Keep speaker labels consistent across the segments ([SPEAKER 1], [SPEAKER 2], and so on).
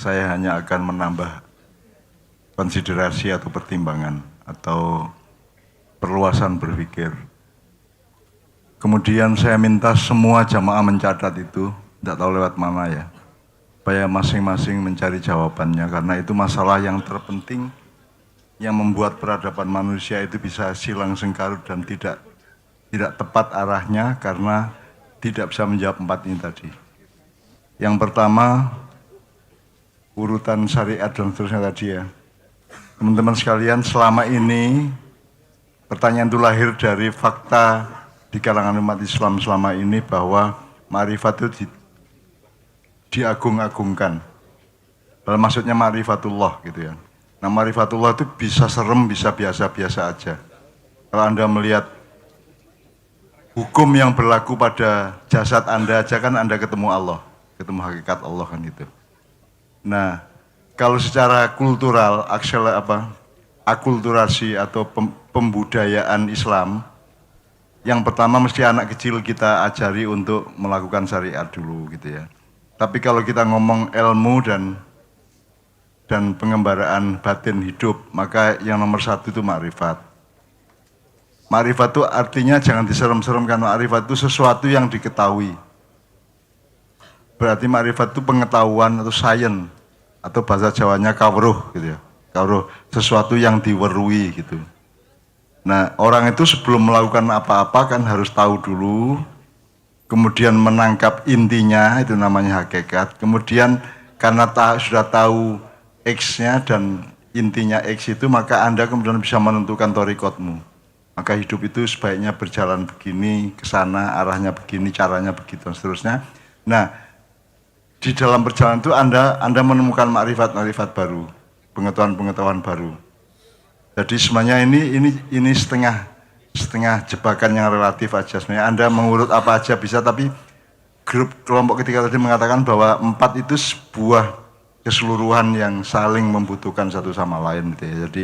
[SPEAKER 1] saya hanya akan menambah konsiderasi atau pertimbangan atau perluasan berpikir. Kemudian saya minta semua jamaah mencatat itu, tidak tahu lewat mana ya, supaya masing-masing mencari jawabannya, karena itu masalah yang terpenting yang membuat peradaban manusia itu bisa silang sengkarut dan tidak tepat arahnya karena tidak bisa menjawab 4 ini tadi. Yang pertama, urutan syariat dan seterusnya tadi ya. Teman-teman sekalian, selama ini pertanyaan itu lahir dari fakta di kalangan umat Islam selama ini bahwa ma'rifat itu diagung-agungkan. Maksudnya ma'rifatullah gitu ya. Nah, ma'rifatullah itu bisa serem, bisa biasa-biasa aja. Kalau Anda melihat hukum yang berlaku pada jasad Anda aja kan Anda ketemu Allah, ketemu hakikat Allah kan itu. Nah, kalau secara kultural, akulturasi atau pembudayaan Islam, yang pertama mesti anak kecil kita ajari untuk melakukan syariat dulu gitu ya. Tapi kalau kita ngomong ilmu dan pengembaraan batin hidup, maka yang nomor 1 itu ma'rifat. Ma'rifat itu artinya jangan diserem-serem, karena ma'rifat itu sesuatu yang diketahui. Berarti ma'rifat itu pengetahuan atau sains, atau bahasa Jawanya kawruh gitu ya. Kawruh, sesuatu yang diwerui gitu. Nah, orang itu sebelum melakukan apa-apa kan harus tahu dulu, kemudian menangkap intinya, itu namanya hakikat. Kemudian karena sudah tahu X-nya dan intinya X itu, maka Anda kemudian bisa menentukan thariqatmu. Maka hidup itu sebaiknya berjalan begini, ke sana, arahnya begini, caranya begitu, dan seterusnya. Nah, di dalam perjalanan itu Anda menemukan ma'rifat baru, pengetahuan baru. Jadi sebenarnya ini setengah jebakan yang relatif aja. Sebenarnya Anda mengurut apa aja bisa, tapi kelompok ketiga tadi mengatakan bahwa 4 itu sebuah keseluruhan yang saling membutuhkan satu sama lain gitu ya. Jadi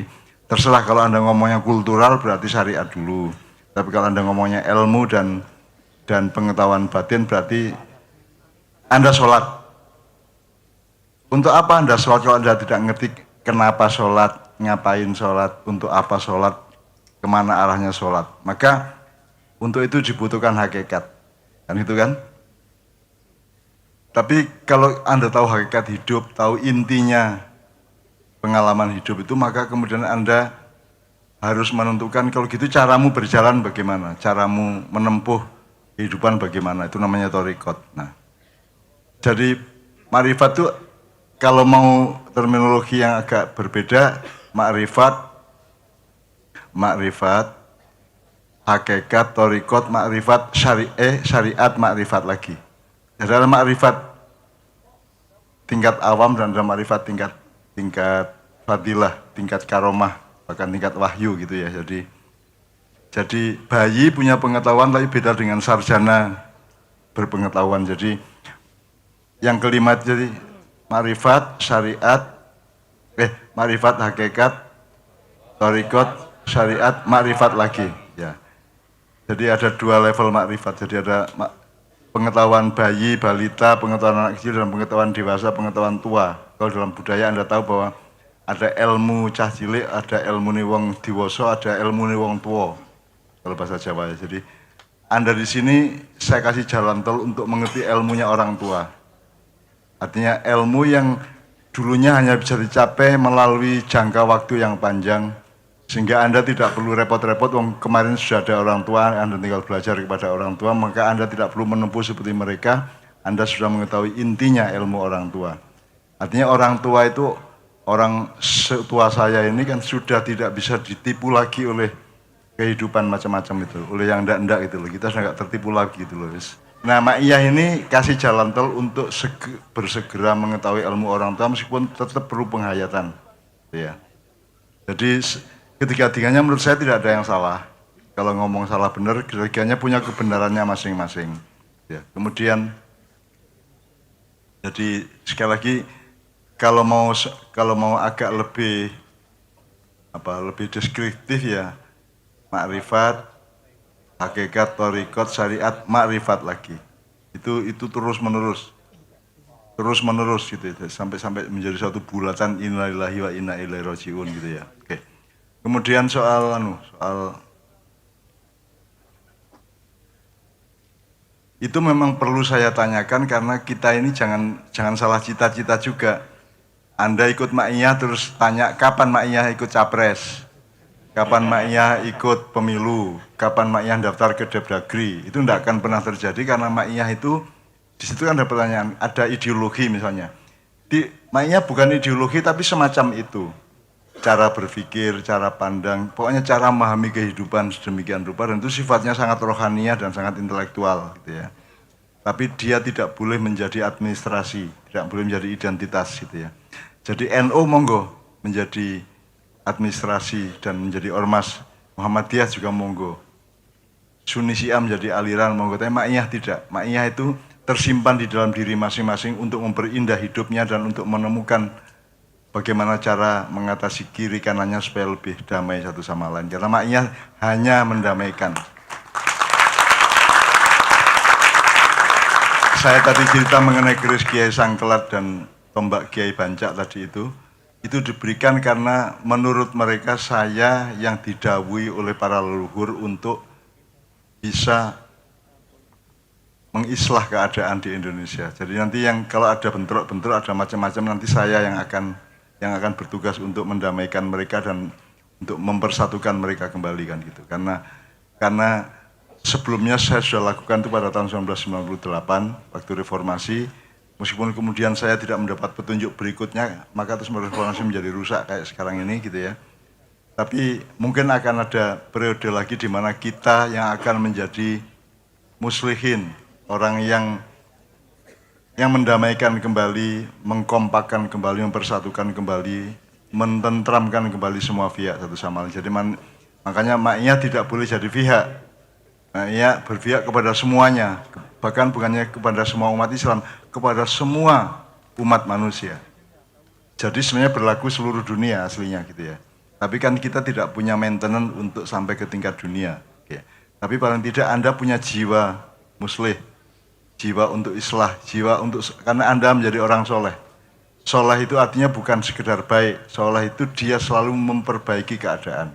[SPEAKER 1] terserah, kalau Anda ngomongnya kultural berarti syariat dulu. Tapi kalau Anda ngomongnya ilmu dan pengetahuan batin berarti Anda sholat. Untuk apa Anda sholat kalau Anda tidak ngerti kenapa sholat, ngapain sholat, untuk apa sholat, kemana arahnya sholat? Maka untuk itu dibutuhkan hakikat, kan itu kan? Tapi kalau Anda tahu hakikat hidup, tahu intinya pengalaman hidup itu, maka kemudian Anda harus menentukan kalau gitu caramu berjalan bagaimana, caramu menempuh kehidupan bagaimana, itu namanya thariqat. Nah, jadi ma'rifat itu kalau mau terminologi yang agak berbeda, ma'rifat, hakikat, thariqat, ma'rifat, syariat, ma'rifat lagi. Jadi ada ma'rifat tingkat awam dan ada ma'rifat tingkat fadilah, tingkat karomah, bahkan tingkat wahyu gitu ya. Jadi bayi punya pengetahuan tapi beda dengan sarjana berpengetahuan. Jadi yang kelima jadi ma'rifat, syariat, ma'rifat, hakikat, thariqat, syariat, ma'rifat lagi ya. Jadi ada 2 level ma'rifat. Jadi ada pengetahuan bayi, balita, pengetahuan anak kecil, dan pengetahuan dewasa, pengetahuan tua. Kalau dalam budaya Anda tahu bahwa ada ilmu cah cilik, ada ilmu ni wong diwasa, ada ilmu ni wong tua. Kalau bahasa Jawa ya. Jadi Anda di sini saya kasih jalan tol untuk mengerti ilmunya orang tua. Artinya ilmu yang dulunya hanya bisa dicapai melalui jangka waktu yang panjang, sehingga Anda tidak perlu repot-repot, kemarin sudah ada orang tua, Anda tinggal belajar kepada orang tua, maka Anda tidak perlu menempuh seperti mereka, Anda sudah mengetahui intinya ilmu orang tua. Artinya orang tua itu, orang setua saya ini kan sudah tidak bisa ditipu lagi oleh kehidupan macam-macam itu, oleh yang enggak gitu loh, kita sudah nggak tertipu lagi gitu loh. Nah, Ma'iyah ini kasih jalan tol untuk bersegera mengetahui ilmu orang tua meskipun tetap perlu penghayatan. Ya. Jadi ketiga-tiganya menurut saya tidak ada yang salah. Kalau ngomong salah benar, ketiga-tiganya punya kebenarannya masing-masing. Ya. Kemudian, jadi sekali lagi kalau mau agak lebih deskriptif ya, ma'rifat, hakikat, thariqat, syariat, ma'rifat lagi. Itu terus menerus. terus menerus gitu ya, sampai menjadi suatu bulatan innalillahi wa inna ilaihi rajiun gitu ya. Oke. Kemudian soal itu memang perlu saya tanyakan karena kita ini jangan salah cita-cita juga. Anda ikut Ma'iyah terus tanya kapan Ma'iyah ikut capres, kapan Ma'iyah ikut pemilu, kapan Ma'iyah daftar ke Depdagri. Itu tidak akan pernah terjadi karena Ma'iyah itu di situ kan ada pertanyaan, ada ideologi misalnya. Di Ma'iyah bukan ideologi tapi semacam itu. Cara berpikir, cara pandang, pokoknya cara memahami kehidupan sedemikian rupa dan itu sifatnya sangat rohaniah dan sangat intelektual gitu ya. Tapi dia tidak boleh menjadi administrasi, tidak boleh menjadi identitas gitu ya. Jadi NU monggo menjadi administrasi dan menjadi ormas, Muhammadiyah juga monggo. Sunni Syiah menjadi aliran monggo, tapi Ma'iyah tidak. Ma'iyah itu tersimpan di dalam diri masing-masing untuk memperindah hidupnya dan untuk menemukan bagaimana cara mengatasi kiri kanannya supaya lebih damai satu sama lain. Karena Ma'iyah hanya mendamaikan. Saya tadi cerita mengenai keris Kiai Sangkelat dan tombak Kiai Bancak tadi itu diberikan karena menurut mereka saya yang didhawuhi oleh para leluhur untuk bisa mengislah keadaan di Indonesia. Jadi nanti yang kalau ada bentrok-bentrok, ada macam-macam, nanti saya yang akan bertugas untuk mendamaikan mereka dan untuk mempersatukan mereka kembali kan gitu. Karena sebelumnya saya sudah lakukan itu pada tahun 1998 waktu reformasi. Meskipun kemudian saya tidak mendapat petunjuk berikutnya, maka terus reformasi menjadi rusak kayak sekarang ini gitu ya. Tapi mungkin akan ada periode lagi di mana kita yang akan menjadi muslihin, orang yang mendamaikan kembali, mengkompakkan kembali, mempersatukan kembali, mententramkan kembali semua pihak satu sama lain. Jadi makanya Ma'iyah tidak boleh jadi pihak. Ma'iyah berpihak kepada semuanya, bahkan bukannya kepada semua umat Islam, kepada semua umat manusia. Jadi sebenarnya berlaku seluruh dunia aslinya gitu ya. Tapi kan kita tidak punya maintenance untuk sampai ke tingkat dunia. Oke. Tapi paling tidak Anda punya jiwa muslih, jiwa untuk islah, jiwa untuk, karena Anda menjadi orang soleh. Soleh itu artinya bukan sekedar baik, soleh itu dia selalu memperbaiki keadaan.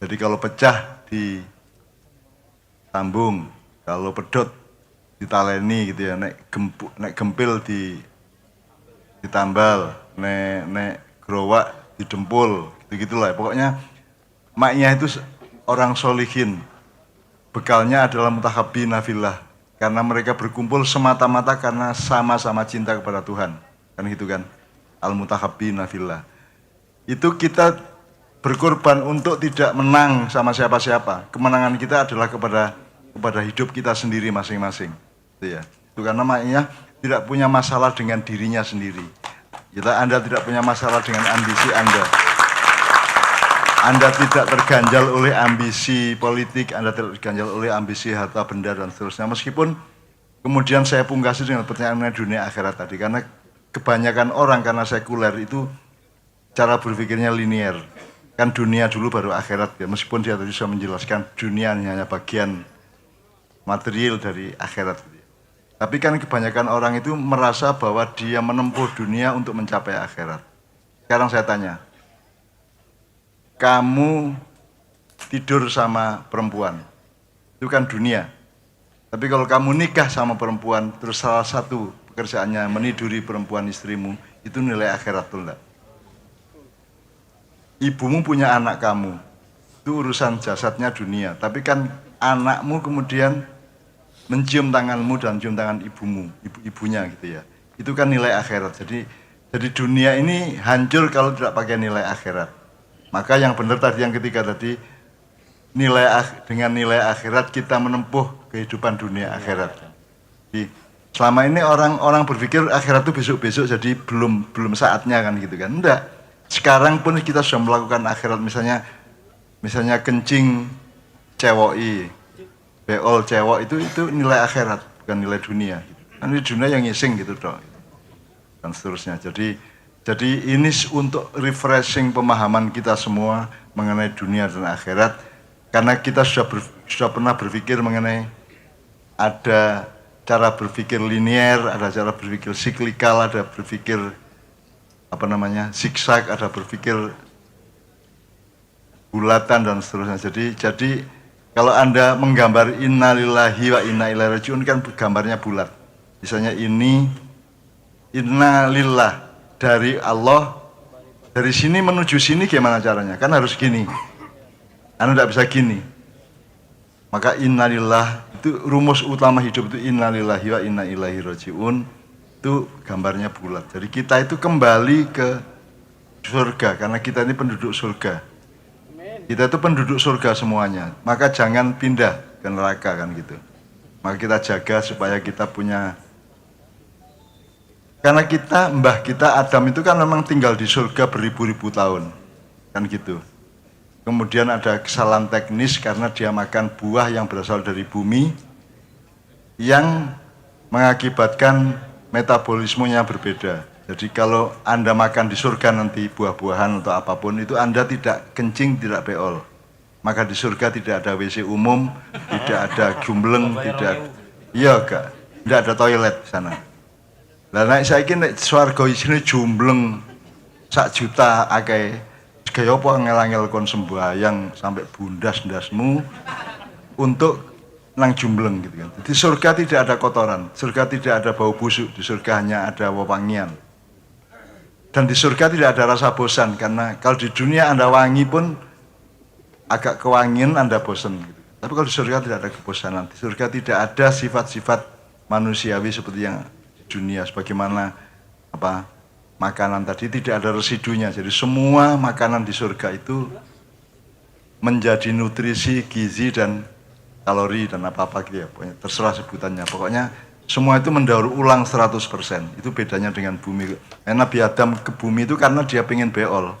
[SPEAKER 1] Jadi kalau pecah di sambung, kalau pedot ditaleni gitu ya, nek gempil ditambal, nek gerowak didempul, gitu-gitulah. Pokoknya Ma'iyah itu orang solihin. Bekalnya adalah mutahabbina fillah. Karena mereka berkumpul semata-mata karena sama-sama cinta kepada Tuhan. Kan gitu kan? Al-mutahabbina fillah. Itu kita berkorban untuk tidak menang sama siapa-siapa. Kemenangan kita adalah kepada hidup kita sendiri masing-masing. Itu ya. Itu karena Ma'iyah tidak punya masalah dengan dirinya sendiri. Anda tidak punya masalah dengan ambisi Anda. Anda tidak terganjal oleh ambisi politik, Anda tidak terganjal oleh ambisi harta benda dan seterusnya. Meskipun kemudian saya pungkasi dengan pertanyaan mengenai dunia akhirat tadi, karena kebanyakan orang karena sekuler itu cara berpikirnya linier. Kan dunia dulu baru akhirat ya. Meskipun dia tadi sudah menjelaskan dunia hanya bagian material dari akhirat. Tapi kan kebanyakan orang itu merasa bahwa dia menempuh dunia untuk mencapai akhirat. Sekarang saya tanya, kamu tidur sama perempuan, itu kan dunia. Tapi kalau kamu nikah sama perempuan, terus salah satu pekerjaannya meniduri perempuan istrimu, itu nilai akhirat tuh enggak? Ibumu punya anak kamu, itu urusan jasadnya dunia. Tapi kan anakmu kemudian mencium tanganmu dan cium tangan ibunya gitu ya. Itu kan nilai akhirat. Jadi dunia ini hancur kalau tidak pakai nilai akhirat. Maka yang benar tadi yang ketiga tadi, dengan nilai akhirat kita menempuh kehidupan dunia akhirat. Jadi, selama ini orang berpikir akhirat itu besok-besok, jadi belum saatnya kan gitu kan. Enggak. Sekarang pun kita sudah melakukan akhirat, misalnya kencing cewoi, beol cewek itu nilai akhirat, bukan nilai dunia. Kan di dunia yang ngising gitu toh. Dan seterusnya. Jadi ini untuk refreshing pemahaman kita semua mengenai dunia dan akhirat, karena kita sudah pernah berpikir mengenai ada cara berpikir linier, ada cara berpikir siklikal, ada berpikir zigzag, ada berpikir bulatan dan seterusnya. Jadi kalau Anda menggambar innalillahi wa inna ilaihi rajiun kan gambarnya bulat. Misalnya ini innalillah dari Allah, dari sini menuju sini gimana caranya? Kan harus gini. Anda tidak bisa gini. Maka innalillah itu rumus utama hidup itu innalillahi wa inna ilaihi rajiun. Itu gambarnya bulat. Jadi kita itu kembali ke surga karena kita ini penduduk surga. Kita itu penduduk surga semuanya. Maka jangan pindah ke neraka kan gitu. Maka kita jaga supaya kita punya. Karena mbah kita Adam itu kan memang tinggal di surga beribu-ribu tahun. Kan gitu. Kemudian ada kesalahan teknis karena dia makan buah yang berasal dari bumi yang mengakibatkan metabolismenya berbeda. Jadi kalau Anda makan di surga nanti buah-buahan atau apapun itu Anda tidak kencing, tidak beol. Maka di surga tidak ada WC umum, tidak ada jumbleng, tidak ada toilet di sana. Lah nek saiki nek swarga isine jumbleng sak juta akeh, kaya apa ngel-ngel kon sembahyang sampai bundas-ndasmu untuk nang jumbleng gitu kan. Di surga tidak ada kotoran, surga tidak ada bau busuk, di surga hanya ada wewangian. Dan di surga tidak ada rasa bosan karena kalau di dunia Anda wangi pun agak kewangian Anda bosan gitu. Tapi kalau di surga tidak ada kebosanan. Di surga tidak ada sifat-sifat manusiawi seperti yang di dunia sebagaimana makanan tadi tidak ada residunya. Jadi semua makanan di surga itu menjadi nutrisi, gizi dan kalori dan apa-apa gitu ya. Pokoknya terserah sebutannya. Pokoknya semua itu mendaur ulang 100%. Itu bedanya dengan bumi. Nabi Adam ke bumi itu karena dia pengen beol.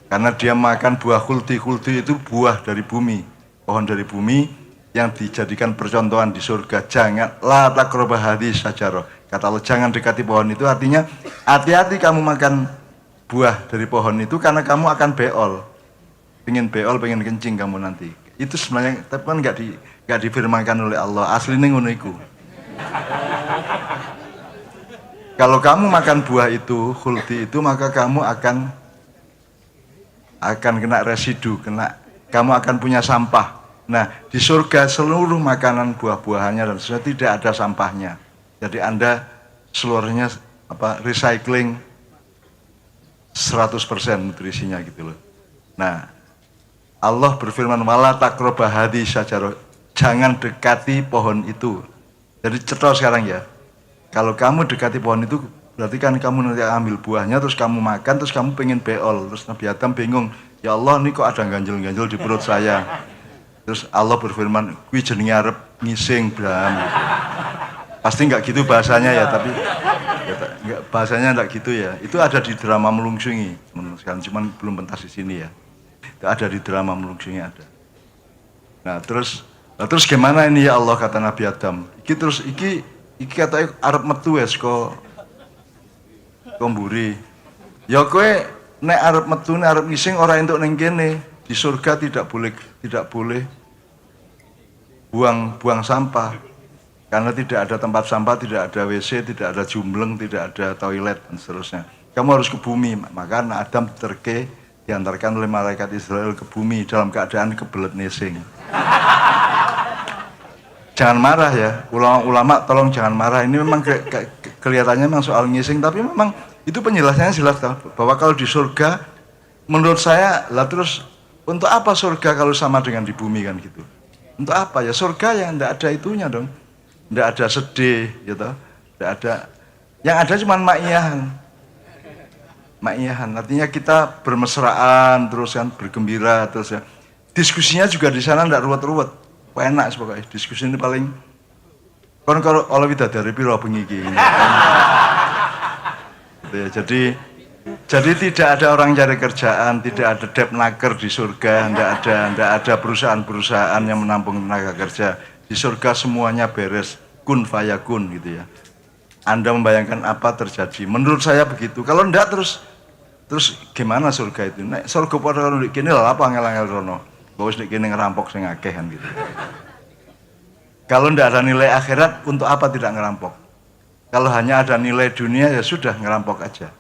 [SPEAKER 1] Karena dia makan buah khuldi. Khuldi itu buah dari bumi. Pohon dari bumi yang dijadikan percontohan di surga. Jangan, la taqrabah hadhihi syajarah. Kata Allah, jangan dekati pohon itu. Artinya, hati-hati kamu makan buah dari pohon itu karena kamu akan beol. Pengen beol, pengen kencing kamu nanti. Itu sebenarnya, tapi kan nggak difirmankan oleh Allah. Aslinya ngono iku. Kalau kamu makan buah itu, khuldi itu, maka kamu akan kena residu, kamu akan punya sampah. Nah, di surga seluruh makanan buah-buahannya dan seterusnya tidak ada sampahnya. Jadi Anda seluruhnya recycling 100% nutrisinya gitu loh. Nah, Allah berfirman wala taqrabah hadhihi syajarah. Jangan dekati pohon itu. Jadi cetha sekarang ya. Kalau kamu dekati pohon itu berarti kan kamu nanti ambil buahnya terus kamu makan terus kamu pengen beol. Terus Nabi Adam bingung, ya Allah ini kok ada ganjel-ganjel di perut saya. Terus Allah berfirman, kuwi jenenge arep ngising Bram. Pasti enggak gitu bahasanya ya, tapi enggak, bahasanya enggak gitu ya. Itu ada di drama Melungsungi, teman-teman, cuman belum pentas di sini ya. Itu ada di drama Melungsungi ada. Nah, terus gimana ini ya Allah kata Nabi Adam. Iki kata arep metu wis kok mburi. Ya kowe nek arep metu nek arep ngising ora entuk ning kene. Di surga tidak boleh buang sampah. Karena tidak ada tempat sampah, tidak ada WC, tidak ada jumbleng, tidak ada toilet dan seterusnya. Kamu harus ke bumi. Maka Adam diantarkan oleh malaikat Israel ke bumi dalam keadaan kebelet nesing. Jangan marah ya, ulama tolong jangan marah. Ini memang kelihatannya memang soal ngising, tapi memang itu penjelasannya jelas bahwa kalau di surga, menurut saya, lah terus untuk apa surga kalau sama dengan di bumi kan gitu? Untuk apa ya surga yang tidak ada itunya dong, tidak ada sedih, gitu, tidak ada. Yang ada cuma ma'iyahan. Artinya kita bermesraan terus kan, bergembira terus ya. Diskusinya juga di sana tidak ruwet-ruwet. Enak pokoknya diskusi ini paling kalau widadari piro bengi iki. Gitu ya. Jadi tidak ada orang cari kerjaan, tidak ada depnaker di surga, tidak ada perusahaan-perusahaan yang menampung tenaga kerja. Di surga semuanya beres, kun fayakun gitu ya. Anda membayangkan apa terjadi? Menurut saya begitu. Kalau enggak terus gimana surga itu? Nek surga pada kalau kene lha apa ngel-ngel rono. Bos nek kene ngerampok sing akeh kan gitu. Kalau tidak ada nilai akhirat, untuk apa tidak ngerampok? Kalau hanya ada nilai dunia, ya sudah ngerampok aja.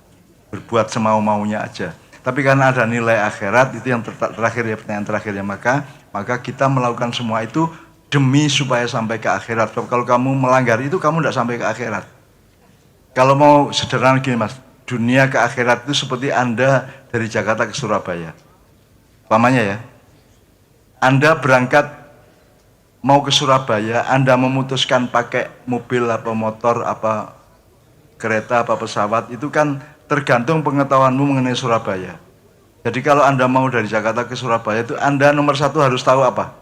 [SPEAKER 1] Berbuat semau-maunya aja. Tapi karena ada nilai akhirat, itu yang terakhir ya, pertanyaan terakhir ya, maka kita melakukan semua itu demi supaya sampai ke akhirat. Kalau kamu melanggar itu, kamu tidak sampai ke akhirat. Kalau mau sederhana gini mas, dunia ke akhirat itu seperti Anda dari Jakarta ke Surabaya. Umpamanya ya, Anda berangkat mau ke Surabaya, Anda memutuskan pakai mobil apa motor apa kereta apa pesawat, itu kan tergantung pengetahuanmu mengenai Surabaya. Jadi kalau Anda mau dari Jakarta ke Surabaya itu Anda nomor satu harus tahu apa?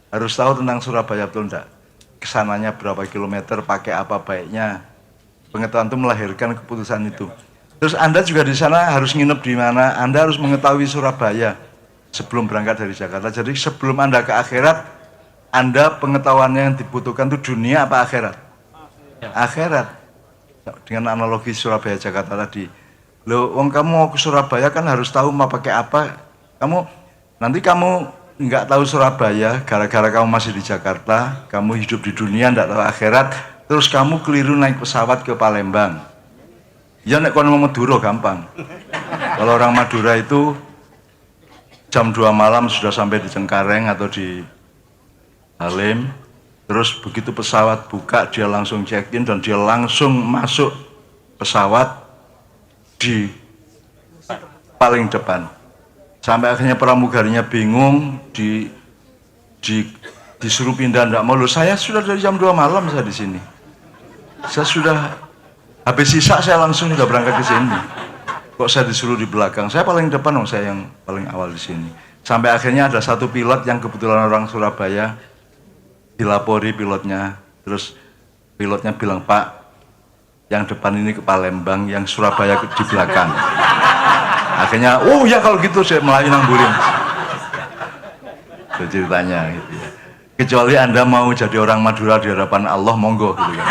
[SPEAKER 1] Harus tahu tentang Surabaya, betul enggak? Kesananya berapa kilometer, pakai apa baiknya. Pengetahuan itu melahirkan keputusan itu. Terus Anda juga di sana harus nginep di mana, Anda harus mengetahui Surabaya sebelum berangkat dari Jakarta. Jadi sebelum Anda ke akhirat, Anda pengetahuannya yang dibutuhkan itu dunia apa akhirat? Akhirat. Dengan analogi Surabaya Jakarta tadi. Loh, wong kamu mau ke Surabaya kan harus tahu mau pakai apa. Nanti kamu nggak tahu Surabaya gara-gara kamu masih di Jakarta, kamu hidup di dunia nggak tahu akhirat, terus kamu keliru naik pesawat ke Palembang. Ya nek kono Madura gampang. Kalau orang Madura itu jam 2 malam sudah sampai di Cengkareng atau di Halim, terus begitu pesawat buka dia langsung check-in dan dia langsung masuk pesawat di paling depan. Sampai akhirnya pramugarinya bingung, disuruh pindah, enggak mau. Loh, saya sudah dari jam 2 malam saya di sini. Saya sudah habis sisa saya langsung sudah berangkat ke sini. Kok saya disuruh di belakang? Saya paling depan, saya yang paling awal di sini. Sampai akhirnya ada satu pilot yang kebetulan orang Surabaya, dilapori pilotnya, terus pilotnya bilang, Pak, yang depan ini ke Palembang, yang Surabaya di belakang. Akhirnya, oh ya kalau gitu saya Melayu nanggurin. Itu ceritanya gitu ya. Kecuali Anda mau jadi orang Madura di hadapan Allah, monggo gitu kan.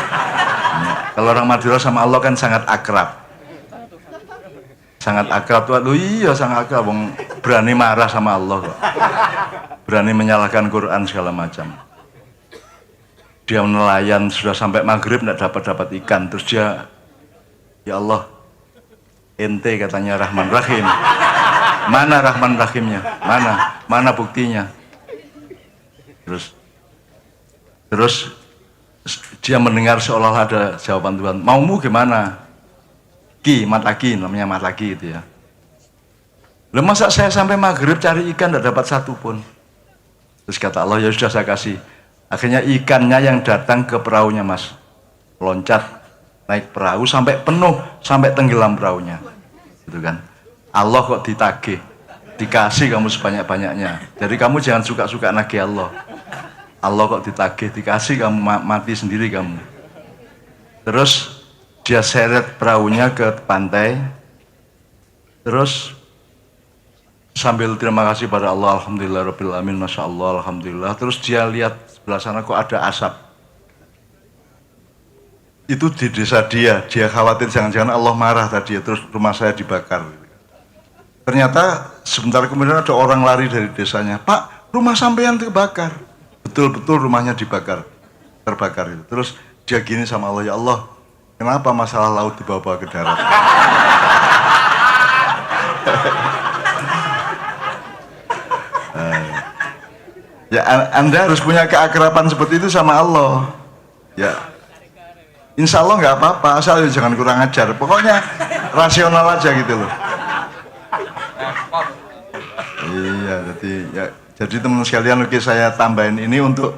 [SPEAKER 1] Ya. Kalau orang Madura sama Allah kan sangat akrab. Sangat akrab tuh, iya sangat akrab, berani marah sama Allah kok. Berani menyalahkan Quran segala macam. Dia nelayan sudah sampai maghrib tidak dapat ikan, terus dia, ya Allah, ente katanya Rahman Rahim, mana Rahman Rahimnya, mana buktinya? Terus dia mendengar seolah ada jawaban Tuhan, maumu gimana? Mataki, namanya mataki itu ya. Loh, masa saya sampai maghrib cari ikan tidak dapat satu pun? Terus kata Allah, ya sudah saya kasih. Akhirnya ikannya yang datang ke perahunya mas, loncat naik perahu sampai penuh, sampai tenggelam perahunya, gitu kan? Allah kok ditagih, dikasih kamu sebanyak-banyaknya. Jadi kamu jangan suka-suka nagih Allah. Allah kok ditagih, dikasih kamu mati sendiri kamu. Terus dia seret perahunya ke pantai, terus sambil terima kasih pada Allah, alhamdulillahirabbil alamin, masya Allah, alhamdulillah. Terus dia lihat sebelah sana kok ada asap. Itu di desa dia khawatir jangan-jangan Allah marah tadi, terus rumah saya dibakar. Ternyata sebentar kemudian ada orang lari dari desanya, Pak, rumah sampean terbakar. Betul-betul rumahnya terbakar itu. Terus dia gini sama Allah, ya Allah, kenapa masalah laut dibawa-bawa ke darat? Ya, Anda harus punya keakraban seperti itu sama Allah. Ya, insya Allah nggak apa-apa, asal jangan kurang ajar. Pokoknya rasional aja gitu loh. Iya, jadi teman sekalian, oke, saya tambahin ini untuk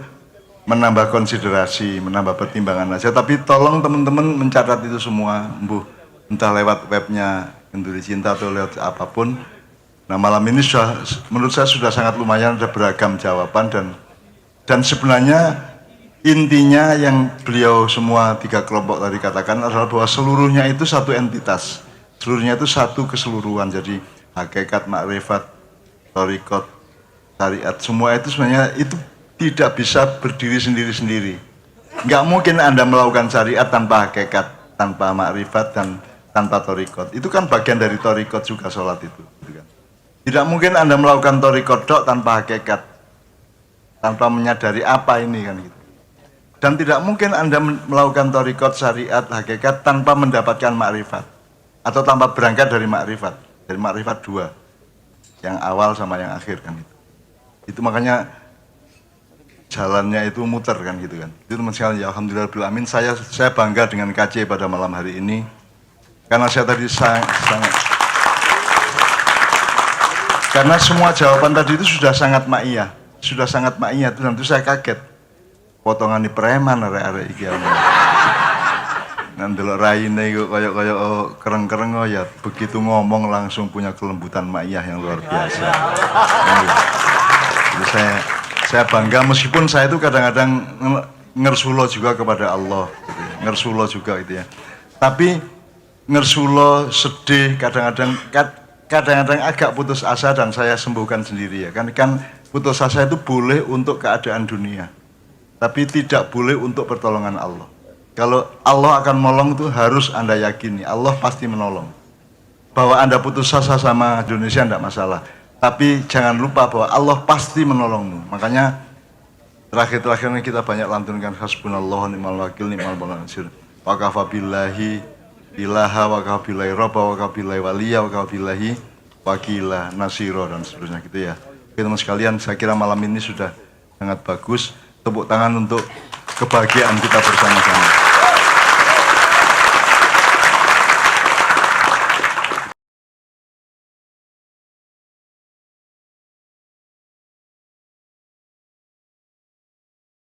[SPEAKER 1] menambah konsiderasi, menambah pertimbangan aja. Tapi tolong teman-teman mencatat itu semua, entah lewat webnya Kenduri Cinta atau lewat apapun. Nah, malam ini menurut saya sudah sangat lumayan, ada beragam jawaban dan sebenarnya intinya yang beliau semua 3 kelompok tadi katakan adalah bahwa seluruhnya itu satu entitas, seluruhnya itu satu keseluruhan. Jadi hakikat, makrifat, thariqat, syariat, semua itu sebenarnya itu tidak bisa berdiri sendiri-sendiri. Nggak mungkin Anda melakukan syariat tanpa hakikat, tanpa makrifat dan tanpa thariqat. Itu kan bagian dari thariqat juga sholat itu, gitu kan. Tidak mungkin Anda melakukan thariqat tanpa hakikat, tanpa menyadari apa ini kan gitu. Dan tidak mungkin Anda melakukan thariqat, syariat, hakikat tanpa mendapatkan makrifat. Atau tanpa berangkat dari makrifat. Dari makrifat dua. Yang awal sama yang akhir kan itu. Itu makanya jalannya itu muter kan gitu kan. Itu teman sekalian ya alhamdulillahirabbil alamin, saya bangga dengan KC pada malam hari ini. Karena saya tadi sangat karena semua jawaban tadi itu sudah sangat ma'iyah. Sudah sangat ma'iyah itu, dan itu saya kaget. Potongan di preman arek-arek iki ya. Nang delok raine iku kaya kereng-kereng ya, begitu ngomong langsung punya kelembutan ma'iyah yang luar biasa. Jadi saya bangga meskipun saya itu kadang-kadang ngersulo juga kepada Allah gitu ya. Ngersulo juga gitu ya. Tapi ngersulo sedih kadang-kadang agak putus asa dan saya sembuhkan sendiri ya. Kan putus asa itu boleh untuk keadaan dunia. Tapi tidak boleh untuk pertolongan Allah. Kalau Allah akan menolong itu harus Anda yakini, Allah pasti menolong. Bahwa Anda putus asa sama Indonesia tidak masalah. Tapi jangan lupa bahwa Allah pasti menolongmu. Makanya terakhir ini kita banyak lantunkan hasbunallahu ni'mal wakil ni'mal nasir. Wa kafa billahi ilaha wa kafa billahi rabba wa kafa billahi waliya wa kafa billahi wakila nasiro dan seterusnya gitu ya. Oke teman sekalian, saya kira malam ini sudah sangat bagus. Tepuk tangan untuk kebahagiaan kita bersama-sama.